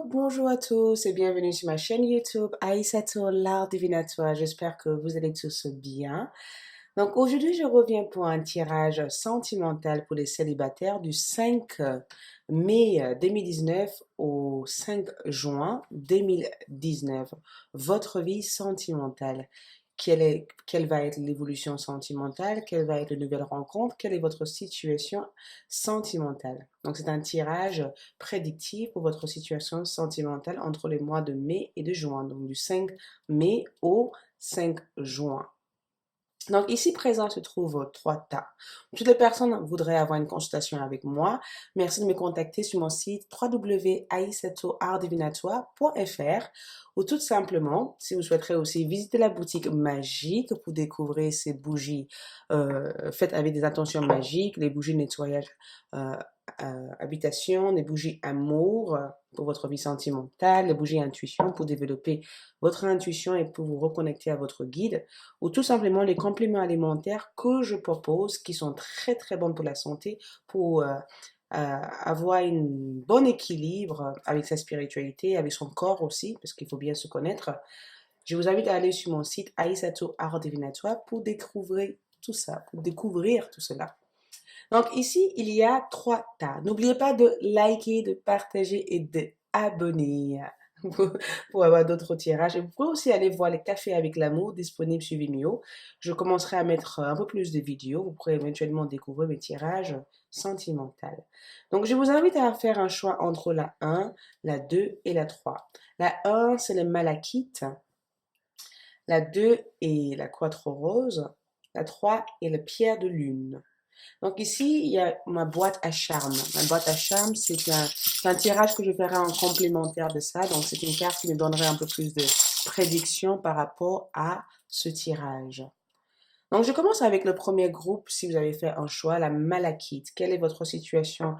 Bonjour à tous et bienvenue sur ma chaîne YouTube Aïssatou, l'art divinatoire. J'espère que vous allez tous bien. Donc aujourd'hui, je reviens pour un tirage sentimental pour les célibataires du 5 mai 2019 au 5 juin 2019. Votre vie sentimentale. Quelle va être l'évolution sentimentale? Quelle va être la nouvelle rencontre? Quelle est votre situation sentimentale? Donc c'est un tirage prédictif pour votre situation sentimentale entre les mois de mai et de juin, donc du 5 mai au 5 juin. Donc ici présent se trouvent trois tas. Toutes les personnes voudraient avoir une consultation avec moi. Merci de me contacter sur mon site www.aïssatoartdivinatoire.fr ou tout simplement, si vous souhaiterez aussi visiter la boutique magique pour découvrir ces bougies faites avec des intentions magiques, les bougies de nettoyage euh, habitation, les bougies amour pour votre vie sentimentale, les bougies intuition pour développer votre intuition et pour vous reconnecter à votre guide, ou tout simplement les compléments alimentaires que je propose qui sont très très bons pour la santé, pour avoir un bon équilibre avec sa spiritualité, avec son corps aussi, parce qu'il faut bien se connaître. Je vous invite à aller sur mon site Aïssatou Art Divinatoire pour découvrir tout ça, pour découvrir tout cela. Donc ici, il y a trois tas. N'oubliez pas de liker, de partager et de abonner pour avoir d'autres tirages. Et vous pouvez aussi aller voir les cafés avec l'amour disponibles sur Vimeo. Je commencerai à mettre un peu plus de vidéos. Vous pourrez éventuellement découvrir mes tirages sentimentaux. Donc je vous invite à faire un choix entre la 1, la 2 et la 3. La 1, c'est le malachite. La 2 est la quattro rose. La 3 est la pierre de lune. Donc ici, il y a ma boîte à charme. Ma boîte à charme, c'est un tirage que je ferai en complémentaire de ça. Donc c'est une carte qui me donnerait un peu plus de prédiction par rapport à ce tirage. Donc je commence avec le premier groupe, si vous avez fait un choix, la malachite. Quelle est votre situation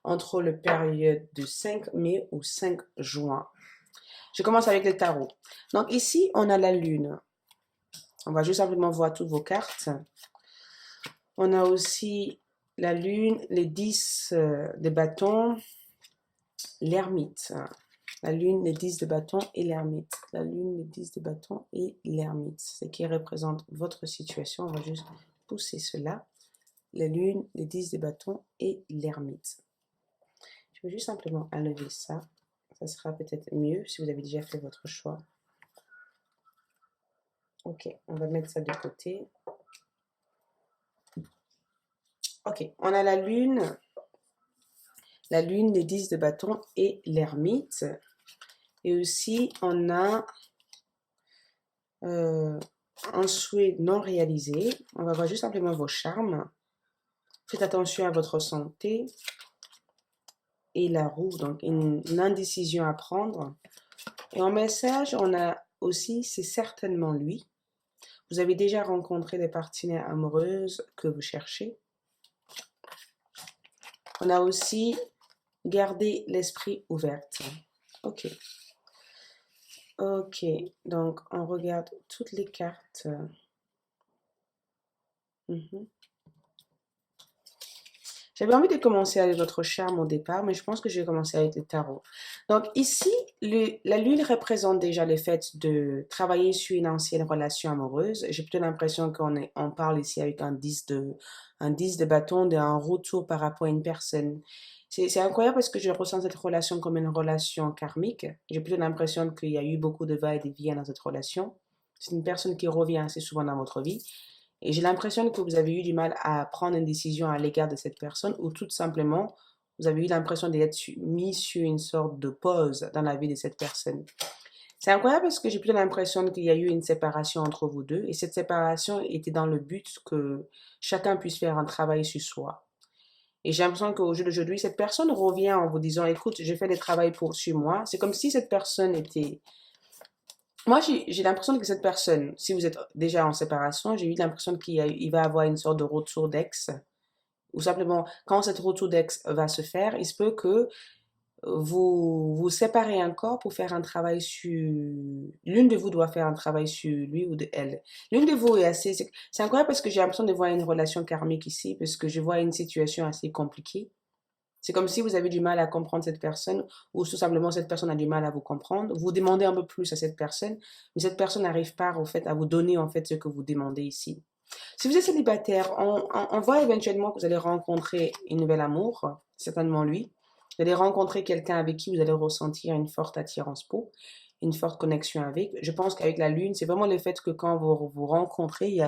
entre le période du 5 mai au 5 juin? Je commence avec le tarot. Donc ici, on a la lune. On va juste simplement voir toutes vos cartes. On a aussi la lune, les 10 de bâtons, l'ermite. La lune, les 10 de bâtons et l'ermite. La lune, les 10 de bâtons et l'ermite. Ce qui représente votre situation. On va juste pousser cela. La lune, les 10 de bâtons et l'ermite. Je vais juste simplement enlever ça. Ça sera peut-être mieux si vous avez déjà fait votre choix. Ok, on va mettre ça de côté. Ok, on a la lune, les 10 de bâton et l'ermite. Et aussi, on a un souhait non réalisé. On va voir juste simplement vos charmes. Faites attention à votre santé. Et la roue, donc une indécision à prendre. Et en message, on a aussi, c'est certainement lui. Vous avez déjà rencontré des partenaires amoureuses que vous cherchez. On a aussi gardé l'esprit ouvert. Ok. Ok, donc on regarde toutes les cartes. J'avais envie de commencer avec votre charme au départ, mais je pense que je vais commencer avec le tarot. Donc ici, la lune représente déjà le fait de travailler sur une ancienne relation amoureuse. J'ai plutôt l'impression on parle ici avec un 10 de bâton, d'un retour par rapport à une personne. C'est incroyable parce que je ressens cette relation comme une relation karmique. J'ai plutôt l'impression qu'il y a eu beaucoup de va et de vient dans cette relation. C'est une personne qui revient assez souvent dans votre vie. Et j'ai l'impression que vous avez eu du mal à prendre une décision à l'égard de cette personne ou tout simplement, vous avez eu l'impression d'être mis sur une sorte de pause dans la vie de cette personne. C'est incroyable parce que j'ai plutôt l'impression qu'il y a eu une séparation entre vous deux et cette séparation était dans le but que chacun puisse faire un travail sur soi. Et j'ai l'impression qu'au jour d'aujourd'hui, cette personne revient en vous disant, écoute, j'ai fait des travaux sur moi. C'est comme si cette personne était moi, j'ai l'impression que cette personne, si vous êtes déjà en séparation, j'ai eu l'impression qu'il va avoir une sorte de retour d'ex. Ou simplement, quand cette retour d'ex va se faire, il se peut que vous vous séparez encore pour faire un travail sur... L'une de vous doit faire un travail sur lui ou de elle. L'une de vous est assez... C'est incroyable parce que j'ai l'impression de voir une relation karmique ici, parce que je vois une situation assez compliquée. C'est comme si vous avez du mal à comprendre cette personne ou tout simplement cette personne a du mal à vous comprendre. Vous demandez un peu plus à cette personne, mais cette personne n'arrive pas au fait à vous donner en fait ce que vous demandez ici. Si vous êtes célibataire, on voit éventuellement que vous allez rencontrer un nouvel amour, certainement lui. Vous allez rencontrer quelqu'un avec qui vous allez ressentir une forte attirance pour, une forte connexion avec. Je pense qu'avec la lune, c'est vraiment le fait que quand vous vous rencontrez,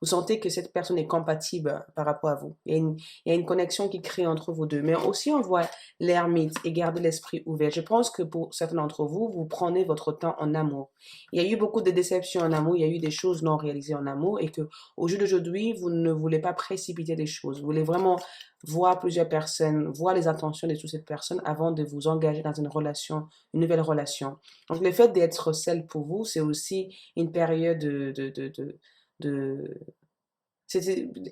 vous sentez que cette personne est compatible par rapport à vous. Il y a une connexion qui crée entre vous deux. Mais aussi, on voit l'ermite et garder l'esprit ouvert. Je pense que pour certains d'entre vous, vous prenez votre temps en amour. Il y a eu beaucoup de déceptions en amour, il y a eu des choses non réalisées en amour et que au jour d'aujourd'hui, vous ne voulez pas précipiter les choses. Vous voulez vraiment voir plusieurs personnes, voir les intentions de toutes ces personnes avant de vous engager dans une relation, une nouvelle relation. Donc, le fait d'être seul pour vous, c'est aussi une période de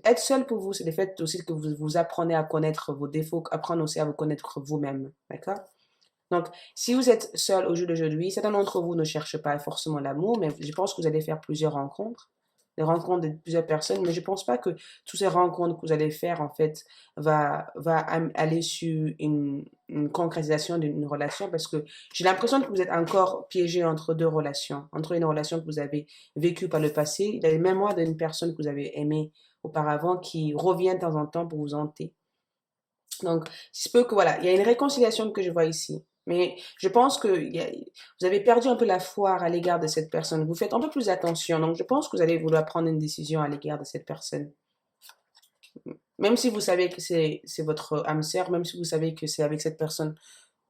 être seul pour vous, c'est le fait aussi que vous apprenez à connaître vos défauts, apprendre aussi à vous connaître vous-même, d'accord? Donc, si vous êtes seul au jour d'aujourd'hui, certains d'entre vous ne cherchent pas forcément l'amour, mais je pense que vous allez faire plusieurs rencontres, des rencontres de plusieurs personnes, mais je pense pas que toutes ces rencontres que vous allez faire, en fait, aller sur une concrétisation d'une relation parce que j'ai l'impression que vous êtes encore piégé entre deux relations, entre une relation que vous avez vécue par le passé, la mémoire d'une personne que vous avez aimée auparavant qui revient de temps en temps pour vous hanter. Donc, il se peut que voilà, il y a une réconciliation que je vois ici. Mais je pense que vous avez perdu un peu la foi à l'égard de cette personne. Vous faites un peu plus attention. Donc, je pense que vous allez vouloir prendre une décision à l'égard de cette personne. Même si vous savez que c'est votre âme sœur, même si vous savez que c'est avec cette personne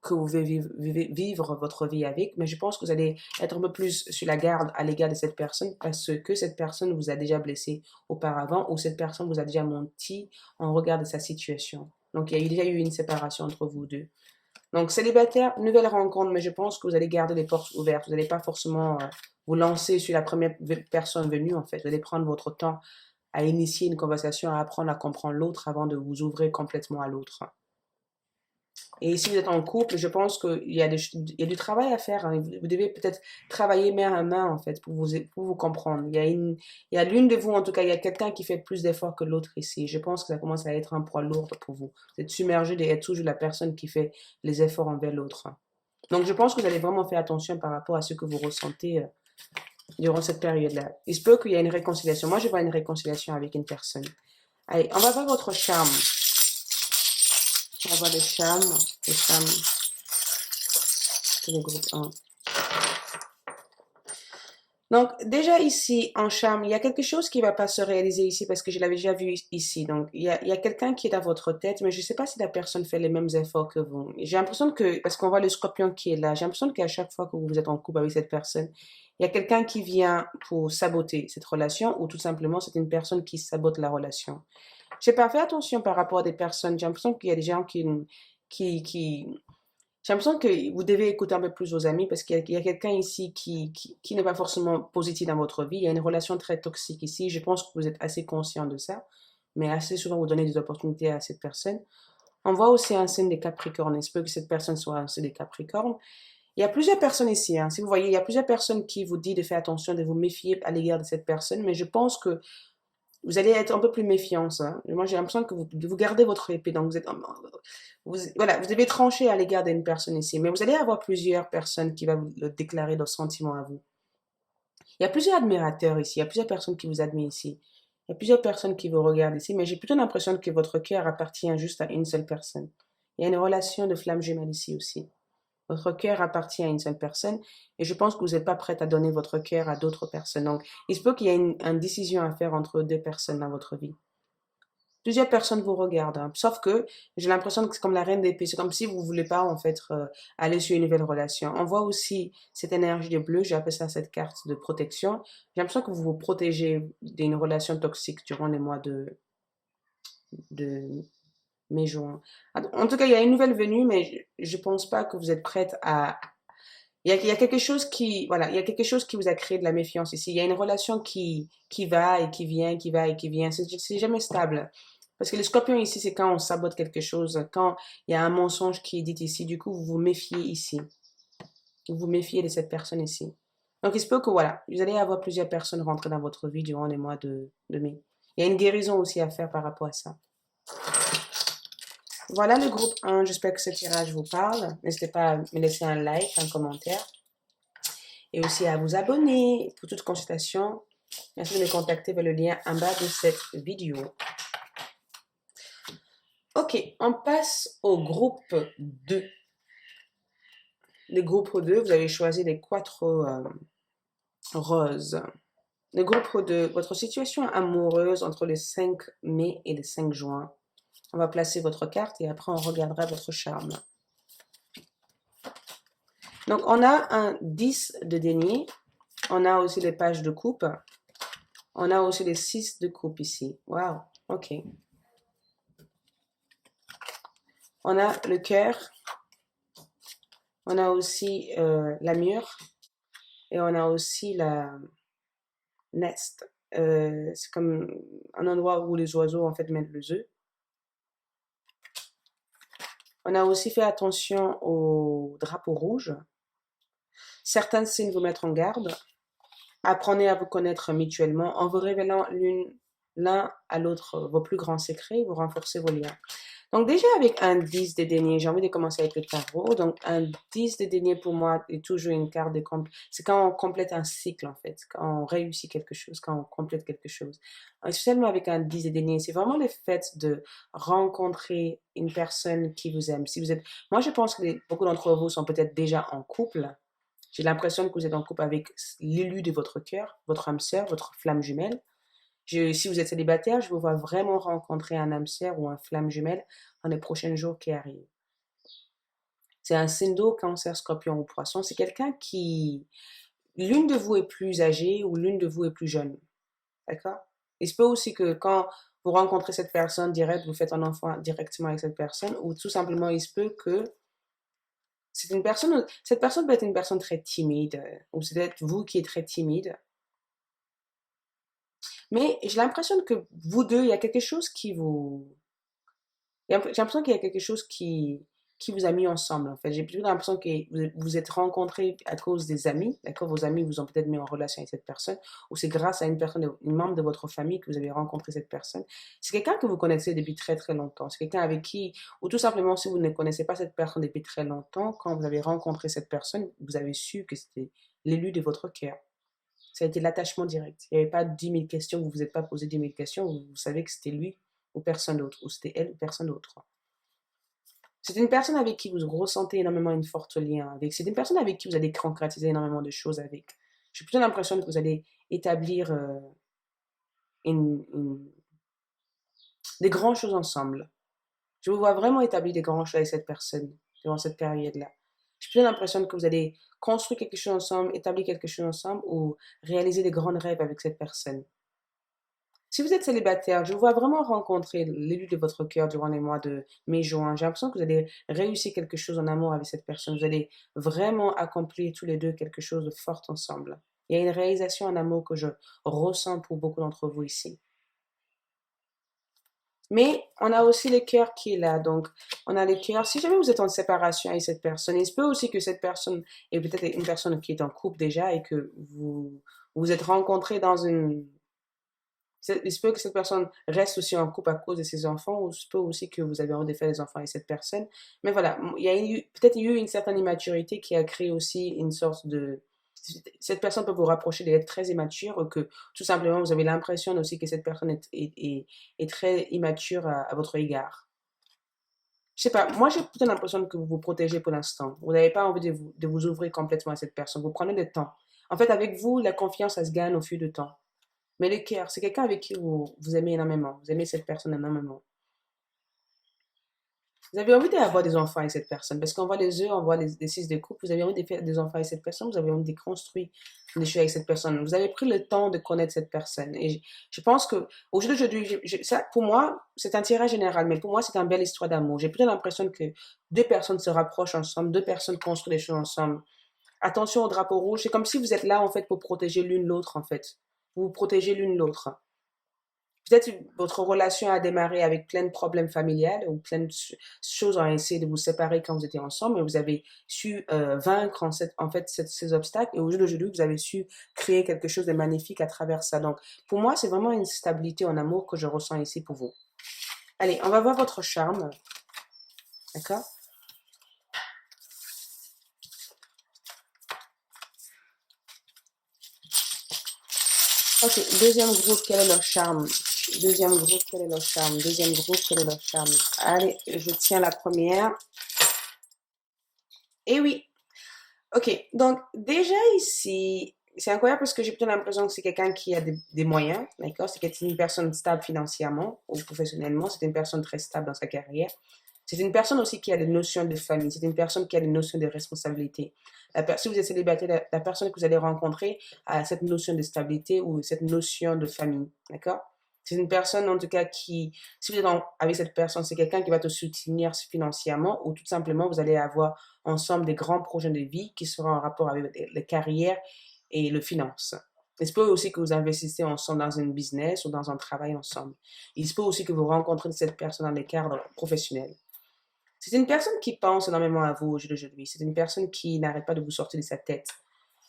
que vous voulez vivre votre vie avec, mais je pense que vous allez être un peu plus sur la garde à l'égard de cette personne parce que cette personne vous a déjà blessé auparavant ou cette personne vous a déjà menti en regard de sa situation. Donc, il y a déjà eu une séparation entre vous deux. Donc, célibataire, nouvelle rencontre, mais je pense que vous allez garder les portes ouvertes. Vous n'allez pas forcément vous lancer sur la première personne venue, en fait. Vous allez prendre votre temps à initier une conversation, à apprendre à comprendre l'autre avant de vous ouvrir complètement à l'autre. Et si vous êtes en couple, je pense qu'il y a, il y a du travail à faire, hein. Vous devez peut-être travailler main à main, en fait, pour vous comprendre. Il y a l'une de vous, en tout cas, il y a quelqu'un qui fait plus d'efforts que l'autre ici. Je pense que ça commence à être un poids lourd pour vous. Vous êtes submergé d'être toujours la personne qui fait les efforts envers l'autre. Donc, je pense que vous allez vraiment faire attention par rapport à ce que vous ressentez durant cette période-là. Il se peut qu'il y ait une réconciliation. Moi, je vois une réconciliation avec une personne. Allez, on va voir votre charme. On va voir les charmes. Les charmes. C'est le groupe 1. Donc, déjà ici, en charme, il y a quelque chose qui ne va pas se réaliser ici parce que je l'avais déjà vu ici. Donc, il y a quelqu'un qui est dans votre tête, mais je ne sais pas si la personne fait les mêmes efforts que vous. J'ai l'impression que, parce qu'on voit le scorpion qui est là, j'ai l'impression qu'à chaque fois que vous êtes en couple avec cette personne, il y a quelqu'un qui vient pour saboter cette relation ou tout simplement c'est une personne qui sabote la relation. Je n'ai pas fait attention par rapport à des personnes. J'ai l'impression qu'il y a des gens qui, j'ai l'impression que vous devez écouter un peu plus vos amis parce qu'il y a quelqu'un ici qui n'est pas forcément positif dans votre vie. Il y a une relation très toxique ici. Je pense que vous êtes assez conscient de ça, mais assez souvent vous donnez des opportunités à cette personne. On voit aussi un signe des Capricornes. Il se peut que cette personne soit un signe des Capricornes. Il y a plusieurs personnes ici. Hein. Si vous voyez, il y a plusieurs personnes qui vous disent de faire attention, de vous méfier à l'égard de cette personne, mais je pense que vous allez être un peu plus méfiant, ça. Moi, j'ai l'impression que vous gardez votre épée. Donc, voilà, vous devez trancher à l'égard d'une personne ici. Mais vous allez avoir plusieurs personnes qui vont vous déclarer leurs sentiments à vous. Il y a plusieurs admirateurs ici. Il y a plusieurs personnes qui vous admirent ici. Il y a plusieurs personnes qui vous regardent ici. Mais j'ai plutôt l'impression que votre cœur appartient juste à une seule personne. Il y a une relation de flamme jumelle ici aussi. Votre cœur appartient à une seule personne et je pense que vous n'êtes pas prête à donner votre cœur à d'autres personnes. Donc, il se peut qu'il y ait une décision à faire entre deux personnes dans votre vie. Plusieurs personnes vous regardent, hein. Sauf que j'ai l'impression que c'est comme la reine d'épée. C'est comme si vous ne voulez pas, en fait, aller sur une nouvelle relation. On voit aussi cette énergie de bleu, j'ai appelé ça cette carte de protection. J'ai l'impression que vous vous protégez d'une relation toxique durant les mois de mai-juin. En tout cas, il y a une nouvelle venue, mais je pense pas que vous êtes prête à... il y a quelque chose qui, voilà, il y a quelque chose qui vous a créé de la méfiance ici. Il y a une relation qui va et qui vient, qui va et qui vient. C'est jamais stable. Parce que le scorpion ici, c'est quand on sabote quelque chose, quand il y a un mensonge qui est dit ici. Du coup, vous vous méfiez ici. Vous vous méfiez de cette personne ici. Donc, il se peut que, voilà, vous allez avoir plusieurs personnes rentrer dans votre vie durant les mois de mai. Il y a une guérison aussi à faire par rapport à ça. Voilà le groupe 1. J'espère que ce tirage vous parle. N'hésitez pas à me laisser un like, un commentaire. Et aussi à vous abonner pour toute consultation. Merci de me contacter vers le lien en bas de cette vidéo. Ok, on passe au groupe 2. Le groupe 2, vous avez choisi les 4 roses. Le groupe 2, votre situation amoureuse entre le 5 mai et le 5 juin. On va placer votre carte et après on regardera votre charme. Donc on a un 10 de denier. On a aussi les pages de coupe. On a aussi les 6 de coupe ici. Wow, ok. On a le cœur. On a aussi la mûre. Et on a aussi la nest. C'est comme un endroit où les oiseaux en fait mettent les œufs. On a aussi fait attention au drapeau rouge. Certains signes vous mettre en garde. Apprenez à vous connaître mutuellement en vous révélant l'un à l'autre vos plus grands secrets, vous renforcez vos liens. Donc déjà avec un 10 de denier, j'ai envie de commencer avec le tarot. Donc un 10 de denier pour moi est toujours une carte de c'est quand on complète un cycle en fait, quand on réussit quelque chose, quand on complète quelque chose. Seulement avec un 10 de denier, c'est vraiment le fait de rencontrer une personne qui vous aime. Si vous êtes, moi je pense que beaucoup d'entre vous sont peut-être déjà en couple. J'ai l'impression que vous êtes en couple avec l'élu de votre cœur, votre âme sœur, votre flamme jumelle. Si vous êtes célibataire, je vous vois vraiment rencontrer un âme sœur ou un flamme jumelle dans les prochains jours qui arrivent. C'est un signe d'eau, cancer, scorpion ou poisson. C'est quelqu'un qui... L'une de vous est plus âgée ou l'une de vous est plus jeune. D'accord? Il se peut aussi que quand vous rencontrez cette personne direct, vous faites un enfant directement avec cette personne, ou tout simplement il se peut que cette personne peut être une personne très timide, ou c'est peut-être vous qui êtes très timide. Mais j'ai l'impression que vous deux, il y a quelque chose qui vous... J'ai l'impression qu'il y a quelque chose qui vous a mis ensemble, en fait. J'ai plutôt l'impression que vous vous êtes rencontrés à cause des amis, d'accord? Vos amis vous ont peut-être mis en relation avec cette personne, ou c'est grâce à une personne, une membre de votre famille que vous avez rencontré cette personne. C'est quelqu'un que vous connaissez depuis très très longtemps. C'est quelqu'un avec qui, ou tout simplement si vous ne connaissez pas cette personne depuis très longtemps, quand vous avez rencontré cette personne, vous avez su que c'était l'élu de votre cœur. Ça a été l'attachement direct. Il n'y avait pas 10 000 questions, vous ne vous êtes pas posé 10 000 questions, vous savez que c'était lui ou personne d'autre, ou c'était elle ou personne d'autre. C'est une personne avec qui vous ressentez énormément une forte lien avec. C'est une personne avec qui vous allez concrétiser énormément de choses avec. J'ai plutôt l'impression que vous allez établir une, des grandes choses ensemble. Je vous vois vraiment établir des grandes choses avec cette personne durant cette période-là. J'ai plutôt l'impression que vous allez construire quelque chose ensemble, établir quelque chose ensemble ou réaliser des grands rêves avec cette personne. Si vous êtes célibataire, je vous vois vraiment rencontrer l'élu de votre cœur durant les mois de mai-juin. J'ai l'impression que vous allez réussir quelque chose en amour avec cette personne. Vous allez vraiment accomplir tous les deux quelque chose de fort ensemble. Il y a une réalisation en amour que je ressens pour beaucoup d'entre vous ici. Mais on a aussi le cœur qui est là. Donc, on a le cœur. Si jamais vous êtes en séparation avec cette personne, il se peut aussi que cette personne est peut-être une personne qui est en couple déjà et que vous vous êtes rencontrés dans une... Il se peut que cette personne reste aussi en couple à cause de ses enfants, ou il se peut aussi que vous avez envie de faire des enfants avec cette personne. Mais voilà, il y a peut-être eu une certaine immaturité qui a créé aussi une sorte de... Cette personne peut vous rapprocher d'être très immature, ou que tout simplement vous avez l'impression aussi que cette personne est très immature à votre égard. Je sais pas, moi j'ai plutôt l'impression que vous vous protégez pour l'instant. Vous n'avez pas envie de vous ouvrir complètement à cette personne. Vous prenez le temps. En fait, avec vous, la confiance, ça se gagne au fil du temps. Mais le cœur, c'est quelqu'un avec qui vous aimez énormément. Vous aimez cette personne énormément. Vous avez envie d'avoir des enfants avec cette personne. Parce qu'on voit les œufs, on voit les six de couple. Vous avez envie de faire des enfants avec cette personne. Vous avez envie de construire des choses avec cette personne. Vous avez pris le temps de connaître cette personne. Et je pense que, aujourd'hui, ça, pour moi, c'est un tirage général. Mais pour moi, c'est une belle histoire d'amour. J'ai plutôt l'impression que deux personnes se rapprochent ensemble. Deux personnes construisent des choses ensemble. Attention au drapeau rouge. C'est comme si vous êtes là, en fait, pour protéger l'une l'autre, en fait. Vous vous protégez l'une l'autre. Peut-être votre relation a démarré avec plein de problèmes familiales ou plein de choses ont essayé de vous séparer quand vous étiez ensemble, mais vous avez su vaincre en fait ces obstacles et au jour d'aujourd'hui, vous avez su créer quelque chose de magnifique à travers ça. Donc, pour moi, c'est vraiment une stabilité en amour que je ressens ici pour vous. Allez, on va voir votre charme. D'accord? Ok, deuxième groupe, quel est leur charme? Deuxième groupe, quel est leur charme? Deuxième groupe, quel est leur charme? Allez, je tiens la première. Et oui, ok, donc déjà ici, c'est incroyable parce que j'ai plutôt l'impression que c'est quelqu'un qui a des moyens, d'accord? C'est une personne stable financièrement ou professionnellement, c'est une personne très stable dans sa carrière. C'est une personne aussi qui a des notions de famille, c'est une personne qui a des notions de responsabilité. Si vous êtes célibataire, la personne que vous allez rencontrer a cette notion de stabilité ou cette notion de famille, d'accord? C'est une personne en tout cas qui, si vous êtes avec cette personne, c'est quelqu'un qui va te soutenir financièrement ou tout simplement vous allez avoir ensemble des grands projets de vie qui seront en rapport avec les carrières et le finance. Il se peut aussi que vous investissez ensemble dans un business ou dans un travail ensemble. Il se peut aussi que vous rencontrez cette personne dans le cadre professionnel. C'est une personne qui pense énormément à vous au jour d'aujourd'hui. C'est une personne qui n'arrête pas de vous sortir de sa tête.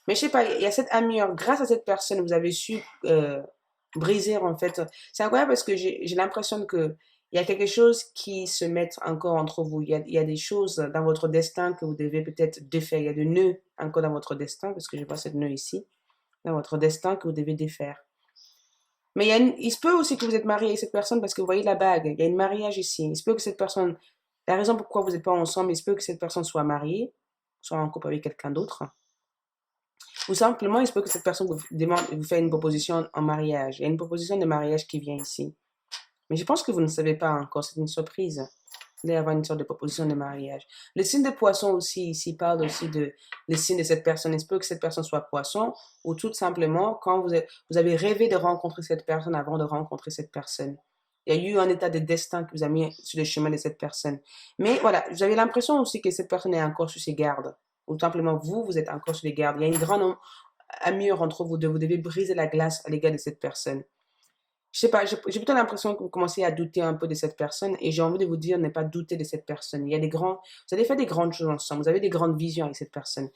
Mais je sais pas, il y a cette amie, grâce à cette personne, vous avez su briser en fait. C'est incroyable parce que j'ai l'impression que il y a quelque chose qui se met encore entre vous. Il y a des choses dans votre destin que vous devez peut-être défaire. Il y a des nœuds encore dans votre destin, parce que je vois cette nœud ici, dans votre destin que vous devez défaire. Mais il se peut aussi que vous êtes marié avec cette personne parce que vous voyez la bague. Il y a un mariage ici. Il se peut que cette personne, la raison pourquoi vous n'êtes pas ensemble, il se peut que cette personne soit mariée, soit en couple avec quelqu'un d'autre. Ou simplement, il se peut que cette personne vous fait une proposition en mariage. Il y a une proposition de mariage qui vient ici. Mais je pense que vous ne savez pas encore, c'est une surprise. Il va y avoir une sorte de proposition de mariage. Le signe de poisson aussi, ici, parle aussi de le signe de cette personne. Il se peut que cette personne soit poisson, ou tout simplement, quand vous avez rêvé de rencontrer cette personne avant de rencontrer cette personne. Il y a eu un état de destin qui vous a mis sur le chemin de cette personne. Mais voilà, vous avez l'impression aussi que cette personne est encore sur ses gardes. Ou tout simplement, vous êtes encore sur les gardes. Il y a une grande amure entre vous deux. Vous devez briser la glace à l'égard de cette personne. Je sais pas, j'ai plutôt l'impression que vous commencez à douter un peu de cette personne et j'ai envie de vous dire ne pas douter de cette personne. Il y a vous allez faire des grandes choses ensemble, vous avez des grandes visions avec cette personne.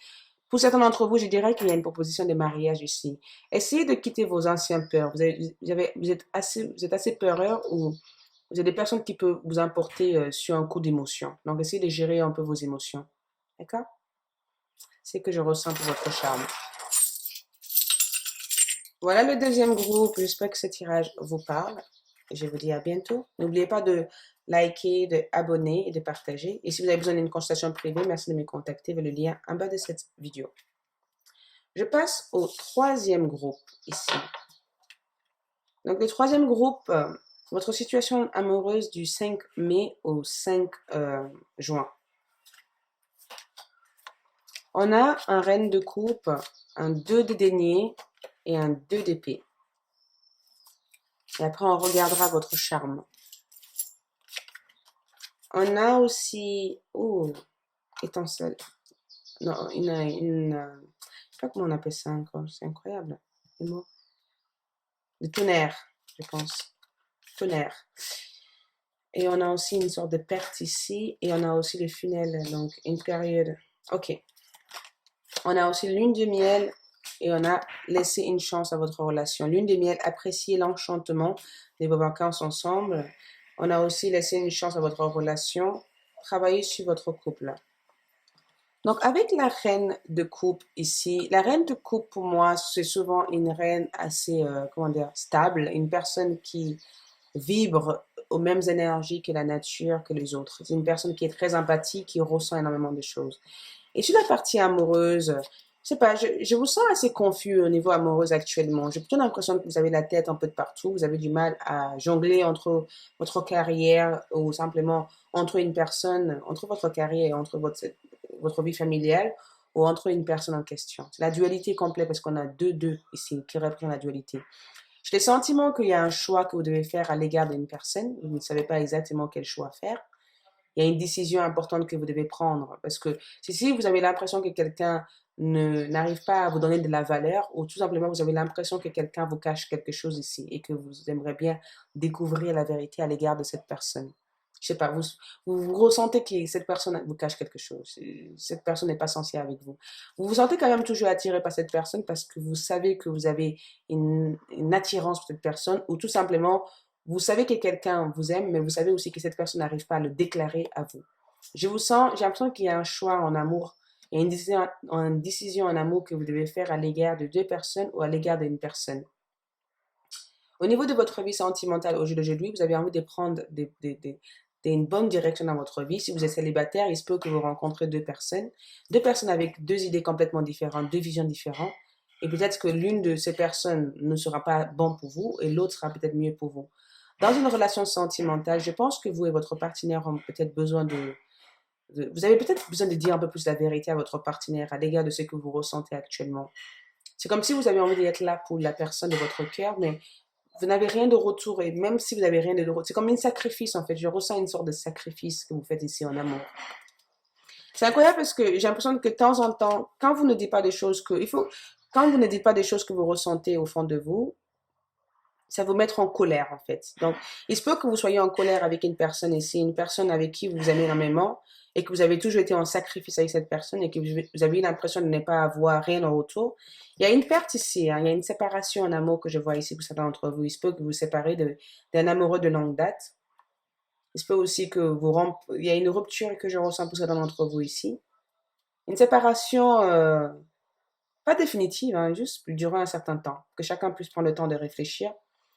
Pour certains d'entre vous, je dirais qu'il y a une proposition de mariage ici. Essayez de quitter vos anciennes peurs. Vous êtes assez peureux ou vous êtes des personnes qui peuvent vous emporter sur un coup d'émotion. Donc essayez de gérer un peu vos émotions. D'accord? C'est que je ressens pour votre charme. Voilà le deuxième groupe. J'espère que ce tirage vous parle. Je vous dis à bientôt. N'oubliez pas de liker, de abonner et de partager. Et si vous avez besoin d'une consultation privée, merci de me contacter via le lien en bas de cette vidéo. Je passe au troisième groupe ici. Donc le troisième groupe, votre situation amoureuse du 5 mai au 5 juin. On a un reine de coupe, un 2 de denier et un 2 d'épée. Et après, on regardera votre charme. On a aussi... Oh, étincelle. Non, je sais pas comment on appelle ça encore. C'est incroyable. Les mots. Le tonnerre, je pense. Tonnerre. Et on a aussi une sorte de perte ici. Et on a aussi le funnel. Donc, une période. Ok. On a aussi lune de miel. Et on a laissé une chance à votre relation. Lune de miel, appréciez l'enchantement de vos vacances ensemble. On a aussi laissé une chance à votre relation. Travaillez sur votre couple. Donc, avec la reine de coupe ici, la reine de coupe pour moi, c'est souvent une reine assez, comment dire, stable, une personne qui vibre aux mêmes énergies que la nature, que les autres. C'est une personne qui est très empathique, qui ressent énormément de choses. Et sur la partie amoureuse, je sais pas, je vous sens assez confus au niveau amoureux actuellement. J'ai plutôt l'impression que vous avez la tête un peu de partout, vous avez du mal à jongler entre votre carrière ou simplement entre une personne, entre votre carrière et entre votre vie familiale ou entre une personne en question. C'est la dualité complète parce qu'on a deux ici qui représentent la dualité. J'ai le sentiment qu'il y a un choix que vous devez faire à l'égard d'une personne. Vous ne savez pas exactement quel choix faire. Il y a une décision importante que vous devez prendre. Parce que si vous avez l'impression que quelqu'un n'arrive pas à vous donner de la valeur ou tout simplement vous avez l'impression que quelqu'un vous cache quelque chose ici et que vous aimeriez bien découvrir la vérité à l'égard de cette personne. Je sais pas, vous ressentez que cette personne vous cache quelque chose. Cette personne n'est pas sincère avec vous. Vous vous sentez quand même toujours attiré par cette personne parce que vous savez que vous avez une attirance pour cette personne ou tout simplement, vous savez que quelqu'un vous aime, mais vous savez aussi que cette personne n'arrive pas à le déclarer à vous. Je vous sens, j'ai l'impression qu'il y a un choix en amour. Il y a une décision en amour que vous devez faire à l'égard de deux personnes ou à l'égard d'une personne. Au niveau de votre vie sentimentale au jour d'aujourd'hui, vous avez envie de prendre une bonne direction dans votre vie. Si vous êtes célibataire, il se peut que vous rencontrez deux personnes avec deux idées complètement différentes, deux visions différentes. Et peut-être que l'une de ces personnes ne sera pas bonne pour vous et l'autre sera peut-être mieux pour vous. Dans une relation sentimentale, je pense que vous et votre partenaire ont peut-être besoin vous avez peut-être besoin de dire un peu plus la vérité à votre partenaire à l'égard de ce que vous ressentez actuellement. C'est comme si vous avez envie d'être là pour la personne de votre cœur, mais vous n'avez rien de retour. Et même si vous n'avez rien de retour, c'est comme un sacrifice en fait. Je ressens une sorte de sacrifice que vous faites ici en amour. C'est incroyable parce que j'ai l'impression que de temps en temps, quand vous ne dites pas des choses quand vous ne dites pas des choses que vous ressentez au fond de vous, ça vous mettre en colère en fait. Donc, il se peut que vous soyez en colère avec une personne ici, une personne avec qui vous aimez énormément et que vous avez toujours été en sacrifice avec cette personne et que vous avez eu l'impression de ne pas avoir rien en retour. Il y a une perte ici, hein, il y a une séparation en amour que je vois ici pour certains d'entre vous. Il se peut que vous vous séparez d'un amoureux de longue date. Il se peut aussi que il y a une rupture que je ressens pour certains d'entre vous ici. Une séparation, pas définitive, hein, juste durant un certain temps. Que chacun puisse prendre le temps de réfléchir.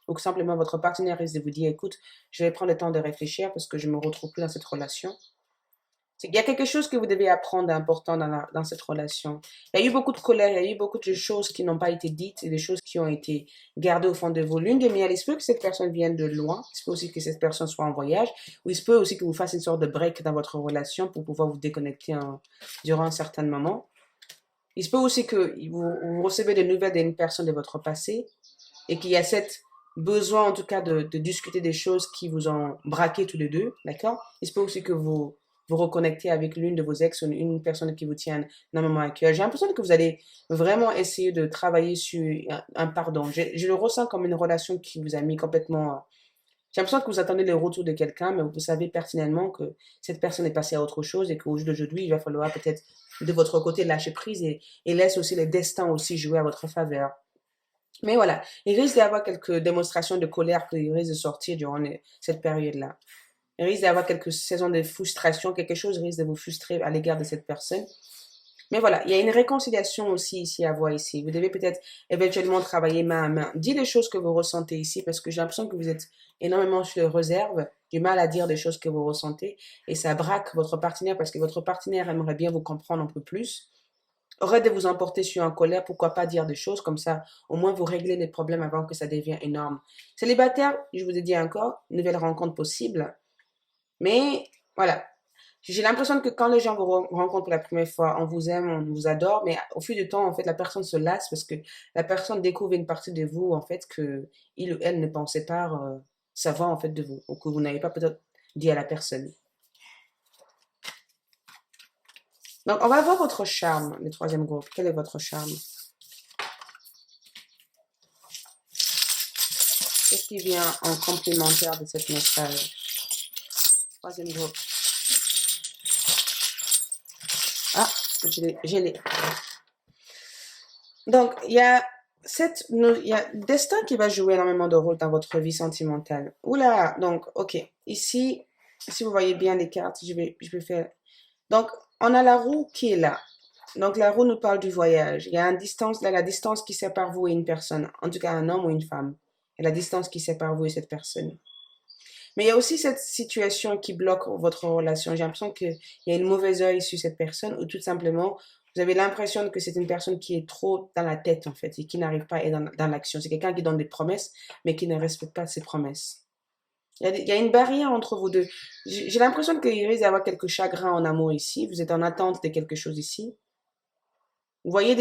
Ou que simplement votre partenaire risque de vous dire, écoute, je vais prendre le temps de réfléchir parce que je me retrouve plus dans cette relation. Il y a quelque chose que vous devez apprendre d'important dans cette relation. Il y a eu beaucoup de colère, il y a eu beaucoup de choses qui n'ont pas été dites et des choses qui ont été gardées au fond de vous. L'une des miennes, il se peut que cette personne vienne de loin, il se peut aussi que cette personne soit en voyage, ou il se peut aussi que vous fassiez une sorte de break dans votre relation pour pouvoir vous déconnecter durant un certain moment. Il se peut aussi que vous recevez des nouvelles d'une personne de votre passé et qu'il y a cette besoin en tout cas de discuter des choses qui vous ont braqué tous les deux, d'accord? Il se peut aussi que vous reconnectez avec l'une de vos ex ou une personne qui vous tient énormément à cœur. J'ai l'impression que vous allez vraiment essayer de travailler sur un pardon. Je le ressens comme une relation qui vous a mis complètement... J'ai l'impression que vous attendez le retour de quelqu'un, mais vous savez pertinemment que cette personne est passée à autre chose et qu'au jour d'aujourd'hui, il va falloir peut-être de votre côté lâcher prise et laisse aussi le destin aussi jouer à votre faveur. Mais voilà, il risque d'y avoir quelques démonstrations de colère qui risquent de sortir durant cette période-là. Il risque d'y avoir quelques saisons de frustration, quelque chose risque de vous frustrer à l'égard de cette personne. Mais voilà, il y a une réconciliation aussi ici à voir ici. Vous devez peut-être éventuellement travailler main à main. Dites les choses que vous ressentez ici parce que j'ai l'impression que vous êtes énormément sur réserve, du mal à dire des choses que vous ressentez et ça braque votre partenaire parce que votre partenaire aimerait bien vous comprendre un peu plus. Arrête de vous emporter sur un colère, pourquoi pas dire des choses comme ça, au moins vous réglez les problèmes avant que ça devienne énorme. Célibataire, je vous ai dit encore, nouvelle rencontre possible, mais voilà. J'ai l'impression que quand les gens vous rencontrent pour la première fois, on vous aime, on vous adore, mais au fil du temps, en fait, la personne se lasse parce que la personne découvre une partie de vous, en fait, que il ou elle ne pensait pas savoir, en fait, de vous, ou que vous n'avez pas peut-être dit à la personne. Donc, on va voir votre charme, le troisième groupe. Quel est votre charme? Qu'est-ce qui vient en complémentaire de cette message? Troisième groupe. Ah, je l'ai. Donc, il y a destin qui va jouer énormément de rôle dans votre vie sentimentale. Oula, donc, ok. Ici, si vous voyez bien les cartes, je vais faire. Donc, on a la roue qui est là. Donc, la roue nous parle du voyage. Il y a une distance, là, la distance qui sépare vous et une personne. En tout cas, un homme ou une femme. Et la distance qui sépare vous et cette personne. Mais il y a aussi cette situation qui bloque votre relation. J'ai l'impression qu'il y a une mauvaise œil sur cette personne ou tout simplement, vous avez l'impression que c'est une personne qui est trop dans la tête en fait et qui n'arrive pas à être dans l'action. C'est quelqu'un qui donne des promesses mais qui ne respecte pas ses promesses. Il y a une barrière entre vous deux. J'ai l'impression qu'il risque d'y avoir quelques chagrins en amour ici. Vous êtes en attente de quelque chose ici. Vous voyez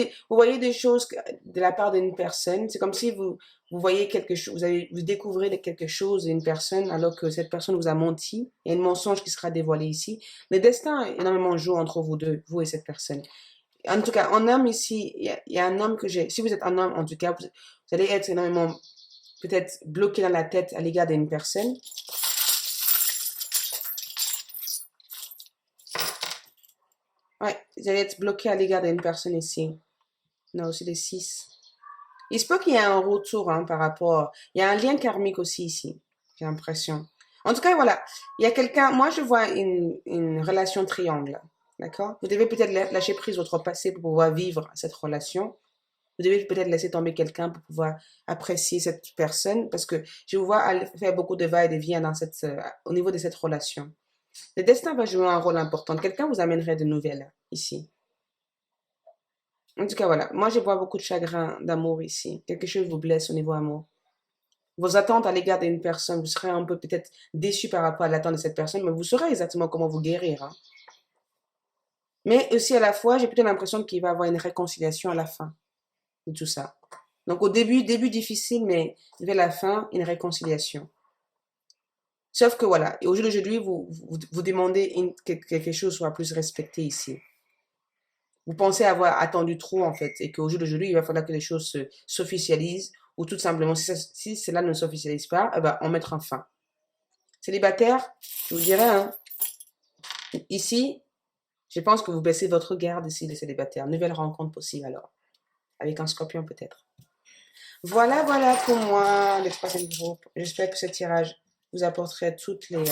des choses de la part d'une personne. C'est comme si vous voyez quelque chose, vous découvrez quelque chose d'une personne alors que cette personne vous a menti. Il y a un mensonge qui sera dévoilé ici. Le destin énormément joue entre vous deux, vous et cette personne. En tout cas, en homme ici, il y a un homme que j'ai. Si vous êtes un homme, en tout cas, vous allez être énormément peut-être bloqué dans la tête à l'égard d'une personne. Ouais, vous allez être bloqué à l'égard d'une personne ici. Non, aussi des 6. Il se peut qu'il y ait un retour hein, par rapport. Il y a un lien karmique aussi ici, j'ai l'impression. En tout cas, voilà. Il y a quelqu'un, moi je vois une relation triangle. D'accord? Vous devez peut-être lâcher prise votre passé pour pouvoir vivre cette relation. Vous devez peut-être laisser tomber quelqu'un pour pouvoir apprécier cette personne parce que je vous vois faire beaucoup de va et de vient dans au niveau de cette relation. Le destin va jouer un rôle important. Quelqu'un vous amènerait de nouvelles ici. En tout cas, voilà. Moi, je vois beaucoup de chagrin d'amour ici. Quelque chose vous blesse au niveau amour. Vos attentes à l'égard d'une personne, vous serez un peu peut-être déçu par rapport à l'attente de cette personne, mais vous saurez exactement comment vous guérir, hein. Mais aussi à la fois, j'ai plutôt l'impression qu'il va y avoir une réconciliation à la fin de tout ça. Donc au début difficile, mais vers la fin, une réconciliation. Sauf que voilà, et au jour d'aujourd'hui, vous demandez que quelque chose soit plus respecté ici. Vous pensez avoir attendu trop en fait, et qu'au jour d'aujourd'hui, il va falloir que les choses s'officialisent, ou tout simplement, si cela ne s'officialise pas, eh ben, on mettra un fin. Célibataire, je vous dirais, hein, ici, je pense que vous baissez votre garde ici, les célibataires. Nouvelle rencontre possible alors, avec un scorpion peut-être. Voilà, voilà pour moi, le troisième groupe. J'espère que ce tirage vous apporterait toutes les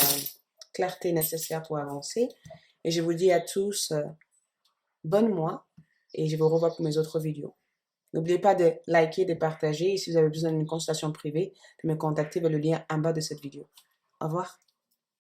clartés nécessaires pour avancer. Et je vous dis à tous, bonne mois, et je vous revois pour mes autres vidéos. N'oubliez pas de liker, de partager, et si vous avez besoin d'une consultation privée, de me contacter vers le lien en bas de cette vidéo. Au revoir.